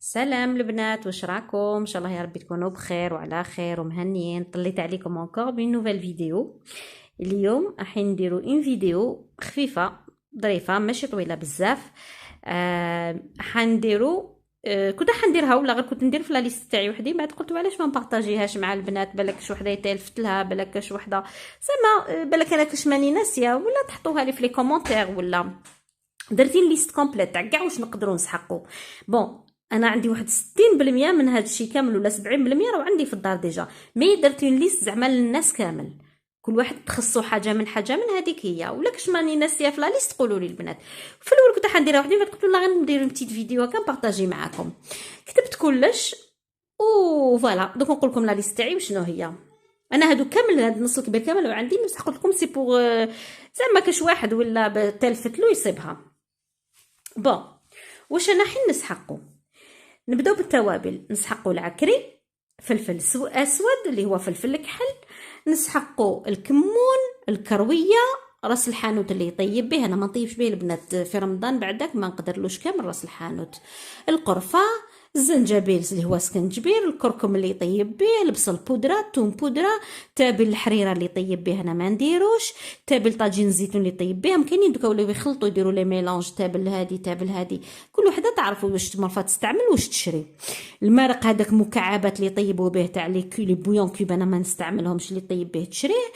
سلام البنات، واش راكم؟ ان شاء الله يا ربي تكونوا بخير وعلى خير ومهنيين. طليت عليكم encore بين نوفيل فيديو. اليوم راح نديروا ان فيديو خفيفه ظريفه ماشي طويله بزاف. حنديروا كنت حنديرها ولا غير كنت ندير في لا ليست تاعي وحدي، بعد قلت علاش ما نبارطاجيهاش مع البنات، بالك شي وحده يتلفت لها، بالك شي وحده زعما بالك انا كاش ماني ناسيه، ولا تحطوها لي في لي كومونتير، ولا درتي ليست كومبليت تاع كاع واش نقدروا نسحقوا. بون، انا عندي واحد 60% من هذا الشيء كامل ولا 70% راه عندي في الدار ديجا، مي درت اون ليست زعما للناس كامل، كل واحد تخصو حاجه من هذيك هي، ولا كش ماني ناسيه في لا ليست قولوا لي البنات. في الاول كنت حنديرها وحدي، بعد قلت لا غير ندير بتيت فيديو هكا نبارطاجي معاكم. كتبت كلش و فوالا دوك نقول لكم لا ليست تاعي وشنو هي. انا هادو كامل، هاد النص الكبير كامل عندي، بس قلت لكم سي بوغ زعما كاش واحد ولا تلفت له يصيبها. بون، واش انا حين نسحقو؟ نبداو بالتوابل. نسحقو العكري، فلفل اسود اللي هو فلفل الكحل، نسحقو الكمون، الكرويه، راس الحانوت اللي يطيب به، انا ما نطيبش به البنات في رمضان بعدك ما نقدرلوش كامل راس الحانوت، القرفه، الزنجبيل اللي هو سكنجبير، الكركم اللي يطيب به، البصل بودره، توم بودره، تابل الحريره اللي يطيب به انا ما نديروش، تابل طاجين الزيتون اللي يطيب بهم. كاينين دوكا ولاو يخلطوا يديروا لي ميلونج، تابل هادي تابل هادي، كل وحده تعرفوا واش مرفا تستعمل واش تشري. المرق هذاك مكعبات اللي يطيبوا به تاع لي بويون كيوب انا ما نستعملهمش، اللي يطيب به تشريه.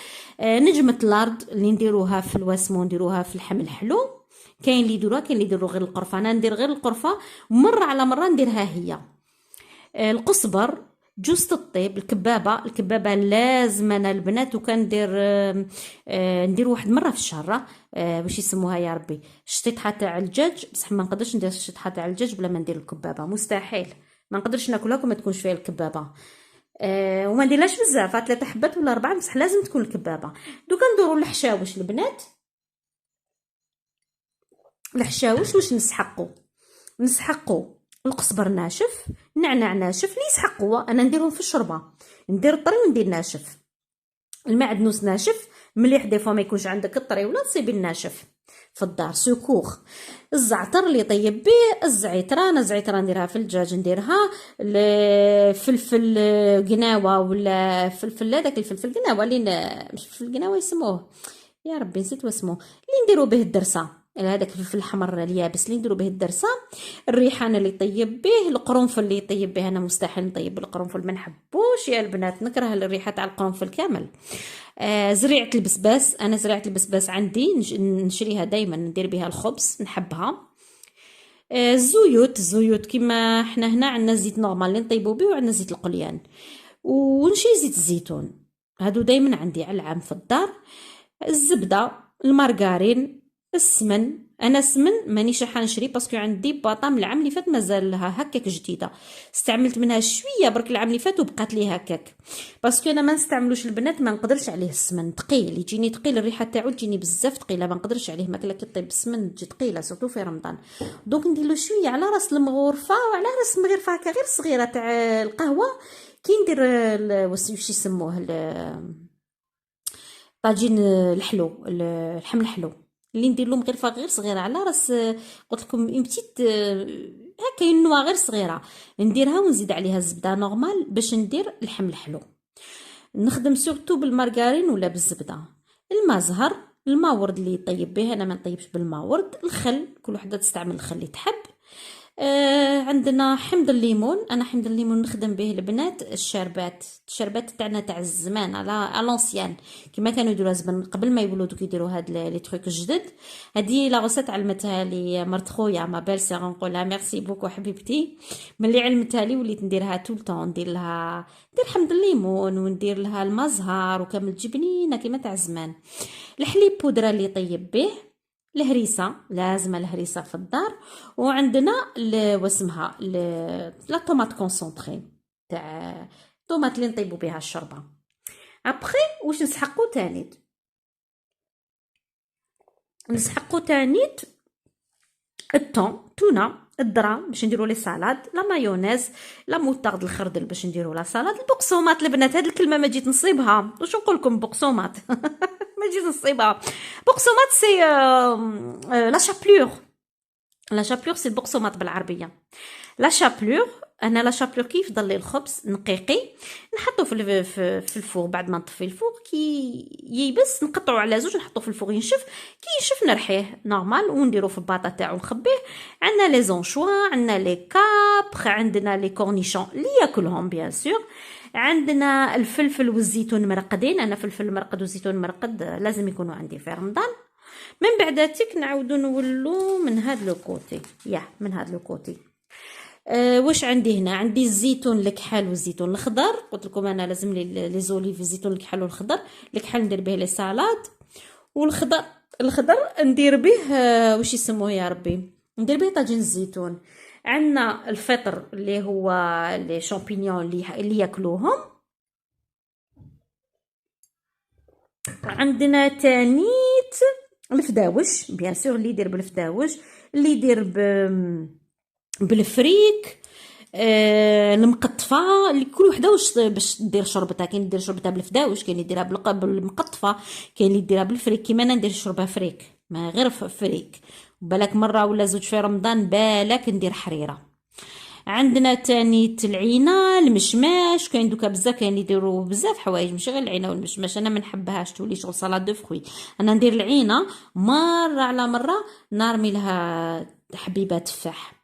نجمه الارض اللي نديروها في الواسمون نديروها في اللحم الحلو. كاين اللي يديروها، كاين اللي يديروا غير القرفه، انا ندير غير القرفه، مره على مره نديرها هي. القصبر، جوز الطيب، الكبابه لازم انا البنات، وكان ندير واحد مره في الشهر. واش يسموها يا ربي، الشطيحه تاع الدجاج، بصح ما نقدرش ندير الشطيحه تاع الدجاج بلا ما ندير الكبابه، مستحيل، ما نقدرش ناكلها كون ما تكونش فيها الكبابه. وما نديرلاش بزاف، 3 حبات ولا 4، بصح لازم تكون الكبابه. دوكا ندوروا الحشاوش البنات. الحشاوش واش نسحقو القزبر ناشف، نعناع ناشف اللي يسحقوا، انا نديرهم في الشوربه، ندير الطري وندير ناشف. المعدنوس ناشف مليح، دي فوا ما يكونش عندك الطري ولا تصيبي الناشف في الدار سكوخ. الزعتر اللي طيب به، الزعتره، انا الزعتره نديرها في الدجاج، نديرها الفلفل قناوه، ولا فلفل هذاك الفلفل قناوه اللي مش فلفل قناوه يسموه، يا ربي نسيت واسمه، اللي نديرو به الدرسه، هذاك الفلفل الحمر اليابس اللي نديرو به الدرسه. الريحان اللي يطيب به، القرنفل اللي يطيب به، انا مستحيل نطيب بالقرنفل، ما نحبوش يا البنات، نكره الريحه تاع القرنفل كامل. زريعه البسباس، انا زريعه البسباس عندي نشريها دائما ندير بها الخبز، نحبها. الزيوت كيما احنا هنا عندنا زيت نورمال اللي نطيبو به، وعندنا زيت القليان، ونشري زيت الزيتون، هادو دائما عندي على العام في الدار. الزبده، المارغرين، السمن، انا السمن مانيش راح نشري باسكو عندي باطا من العام اللي فات مازال لها هكاك جديده، استعملت منها شويه برك العام اللي فات وبقات لي هكاك، باسكو انا ما نستعملوش البنات، ما نقدرش عليه السمن ثقيل، يجيني ثقيل، الريحه تاعو تجيني بزاف ثقيله، ما نقدرش عليه، ماكله كي طيب السمن تجي ثقيله سورتو في رمضان. دونك ندير له شويه على راس المغرفه، وعلى راس مغرفه هكا غير صغيره تاع القهوه، كي ندير واش يسموه طاجين الحلو، الحم الحلو، اللي ندير له مغرفه غير صغيره على راس، قلت لكم اون بتيت هكا نوا غير صغيره، نديرها ونزيد عليها الزبده نورمال باش ندير اللحم الحلو. نخدم سورتو بالمارغرين ولا بالزبده. الماء زهر، الماء ورد اللي يطيب به، انا ما نطيبش بالماء ورد. الخل، كل وحده تستعمل الخل اللي تحب. عندنا حمض الليمون، انا حمض الليمون نخدم به البنات الشربات تاعنا تاع الزمان على لونسيان، كما كانوا يديروها زمان قبل ما يولوا دوك يديروا هاد لي تروك الجدد. هذه لا غوسيت علمتها لي مرت خويا ما بال سي، نقولها ميرسي بوكو حبيبتي، ملي علمتها لي وليت نديرها طول طون، ندير حمض الليمون وندير لها المزهر وكامل جبنينه كما تاع زمان. الحليب بودره اللي يطيب به. الهريسه، لازم الهريسه في الدار. وعندنا واسمها لا طوماط كونسونطري تاع طوماط اللي نطيبوا بها الشوربه. ابخي واش نسحقو تانيت الثوم، تونه، الذره باش نديروا لي سالاد، لا مايونيز، لا موطارد الخردل باش نديروا لا سالاد، البقسومات البنات، هذه الكلمه ما جيت نصيبها، واش نقول لكم بقسومات ما جيت نصيبها. بقسومات سي لا شابلور، لا شابلور سي البقسومات بالعربيه. لا شابلور، انا لا شابلور كيف ضل لي الخبز نقيقي نحطو في الفوغ بعد ما نطفي الفوغ كي ييبس نقطعو على زوج نحطو في الفوغ ينشف، كي ينشف نرحيه نورمال ونديرو في الباطا تاعو نخبيه. عندنا لي زونشوا، عندنا لي كابخ، عندنا لي كورنيشون اللي ياكلهم بيان سور، عندنا الفلفل والزيتون مرقدين، انا فلفل مرقد وزيتون مرقد لازم يكونوا عندي في رمضان. من بعداتك نعاودو نولو من هاد لو كوتي، من هاد لو كوتي. واش عندي هنا؟ عندي الزيتون الكحل والزيتون الخضر، قلت لكم انا لازم لي لي زوليف الزيتون الكحل والخضر. الكحل ندير به لي سالاد، والخضر ندير به واش يسموه يا ربي، ندير به طاجين الزيتون. عندنا الفطر اللي هو لي شامبينيون اللي ياكلوهم. عندنا تانيت الفداوش بيان سور، اللي يدير بالفداوش، اللي يدير بالفريك، المقطفه، اللي كل وحده باش دير شربتها. كاين يدير شربتها بالفداوش، كاين يديرها بالمقطفه، كاين اللي يديرها بالفريك. كيما انا ندير شربها فريك، ما غير فريك. بالك مره ولا زوج في رمضان بالك ندير حريره. عندنا تاني العينه، المشماش، كاين دوكا بزاف كاين يديروا بزاف حوايج ماشي غير العينه والمشماش. انا ما نحبهاش تولي شغل سلطه دو فروي. انا ندير العينه مره على مره نرمي لها حبيبات تفاح،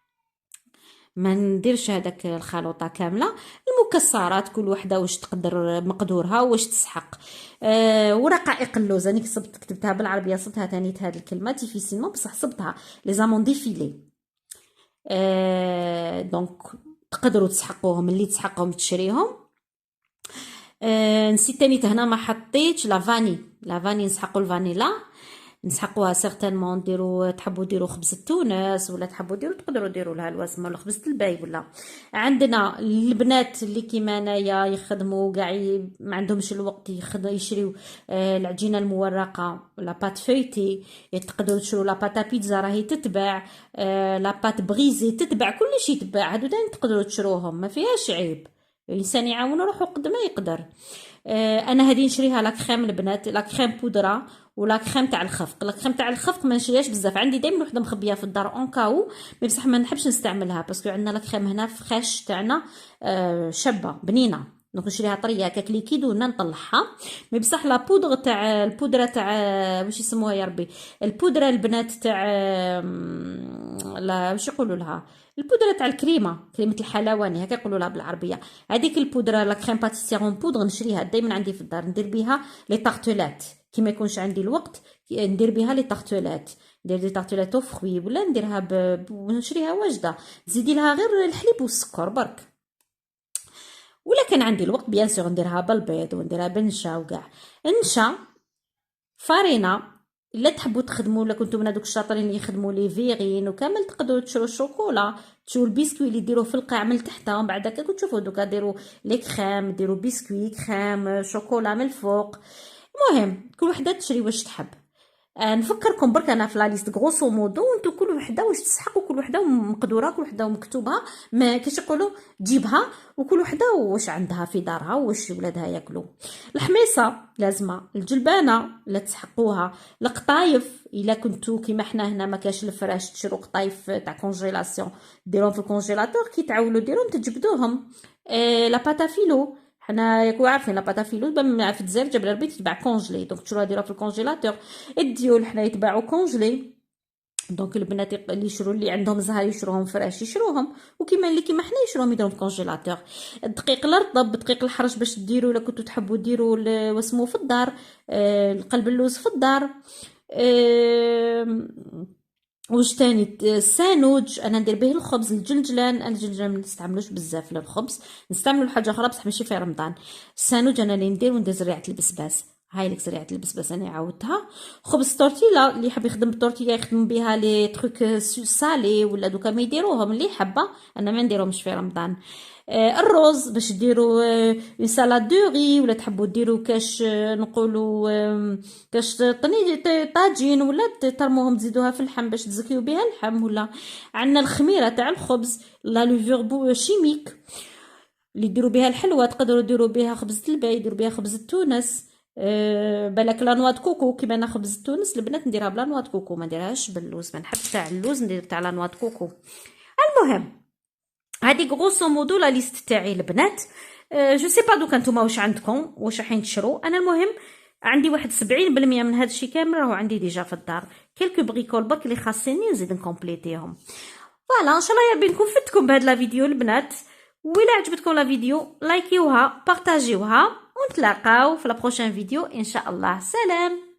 ما نديرش هذاك الخلطه كامله. المكسرات كل وحده واش تقدر مقدورها واش تسحق. ورقائق اللوز انا كتبتها بالعربيه صبتها ثاني هذه الكلمه ديفيسيلمون بصح صبتها لي زامون ديفيلي. دونك تقدروا تسحقوهم، اللي تسحقهم تشريهم. نسيت تاني هنا ما حطيتش لافاني نسحقوا الفانيلا، نسحقوها سيغتانمون. نديروا تحبوا ديروا خبز التونس ولا تحبوا ديروا تقدروا ديروا لها الوسمه ولا خبز الباي. ولا عندنا البنات اللي كيما انايا يخدموا كاع ما عندهمش الوقت يشريو العجينه المورقه ولا بات فويتي، تقدروا تشروا لا باتا بيتزا راهي تتباع، لا بات بغيزي تتباع، كلشي يتباع. هادو داين تقدروا تشروهم ما فيهاش عيب، الانسان يعاون روحو قد ما يقدر. انا هذه نشريها لا كريم البنات، لا كريم بودره ولا كريم تاع الخفق. لا كريم تاع الخفق ما نشريهاش بزاف، عندي دائما وحده مخبيه في الدار اون كاو، مي بصح ما نحبش نستعملها باسكو عندنا لا كريم هنا فريش تاعنا شابه بنينه، دونك نشريها طريه هكاك ليكيد ونا نطلعها. مي بصح لا بودره تاع البودره تاع واش يسموها يا ربي، البودره البنات تاع لا واش يقولوا لها، البودره تاع كريمه الحلواني هكا يقولوا لها بالعربيه. هذيك البودره لا كريم باتيسيرون بودره نشريها دائما عندي في الدار، ندير بها لي طارتولات كي ما يكونش عندي الوقت ندير بها لي طارتولات، ندير دي طارتولات او فروي ولا نديرها ونشريها واجده، تزيدي لها غير الحليب والسكر برك. ولا كان عندي الوقت بيان سور نديرها بالبيض ونديرها بالنشا وكاع. النشا فارينه، الا تحبوا تخدموا، ولا كنتو من هذوك الشاطرين اللي يخدموا لي فيغين وكامل تقدروا تشرو الشوكولا، تشرو البسكوي اللي يديروه في القاع من تحت، ومن بعد هكا تشوفوا دوكا ديروا لي كريم، ديروا بسكوي كريم شوكولا من الفوق. المهم كل وحده تشري واش تحب. نفكركم برك انا في لا ليست غروسو مودو، انتو كل وحده واش تسحق وكل وحده مقدوره كل وحده مكتوبها، ما كيش يقولوا جيبها، وكل وحده واش عندها في دارها واش ولادها ياكلوا. الحميصه لازمه، الجلبانه لا تسحقوها، القطايف الا كنتو كيما حنا هنا ما كاش الفراش تشرو قطايف تاع كونجيلاسيون ديروهم في الكونجيلاتور، كي تعولوا ديروهم تجبدوهم. لا باتافيلو حنا ياكو عارفين لا باتافيلو في الجزائر جبل البيت يتباع كونجلي، دونك تشروها ديروها في الكونجيلاتور. الديول حنا يتباعوا كونجلي، دونك البنات اللي يشرو اللي عندهم زهر يشروهم فريش يشروهم، وكيما اللي كيما حنا يشروهم يديروهم في الكونجيلاتور. الدقيق الرطب دقيق الحرش باش ديروا، الا كنتو تحبوا ديروا واسمو في الدار، القلب اللوز في الدار. واش تاني؟ السانوج انا ندير به الخبز. الجلجلان انا الجلجلان ما نستعملوش بزاف للخبز، نستعملو حاجه اخرى بصح ماشي في رمضان. السانوج انا اللي ندير زريعه البسباس، هاي لك زريعه البسباس انا عاودتها. خبز تورتيلا اللي يحب يخدم بالتورتيلا يخدم بها لي تروك سالي ولا دوكا ما يديروهم اللي حابه، انا ما نديرهمش في رمضان. الرز باش ديروا اون سالاد دو ري، ولا تحبوا ديروا كاش نقولوا كاش طاجين، ولا ترموهم تزيدوها في اللحم باش تزكيو بها اللحم. ولا عندنا الخميره تاع الخبز لا لوفور شيميك اللي يديروا بها الحلوه، تقدروا ديروا بها خبز الباي، يديروا بها خبز التونس. بالك لا نوا كوكو كيما انا خبز تونس البنات نديرها بلا نوا كوكو، ما نديرهاش باللوز، ما نحبش تاع اللوز ندير تاع لا نوا كوكو. المهم هادي غروسو مودو لا ليست تاعي البنات. جو سي با دوكا نتوما واش عندكم، واش رايحين تشرو. انا المهم عندي واحد 70% من هذا الشيء كامل راهو عندي ديجا في الدار. كيلكو بريكول برك اللي خاصني نزيد نكومبليتيهم. فوالا ان شاء الله يا ربي نكون فدتكم بهاد لا فيديو البنات. وإلا عجبتكم لا فيديو لايكيوها، بارطاجيوها، ونتلاقاو في لا بروشين فيديو ان شاء الله. سلام.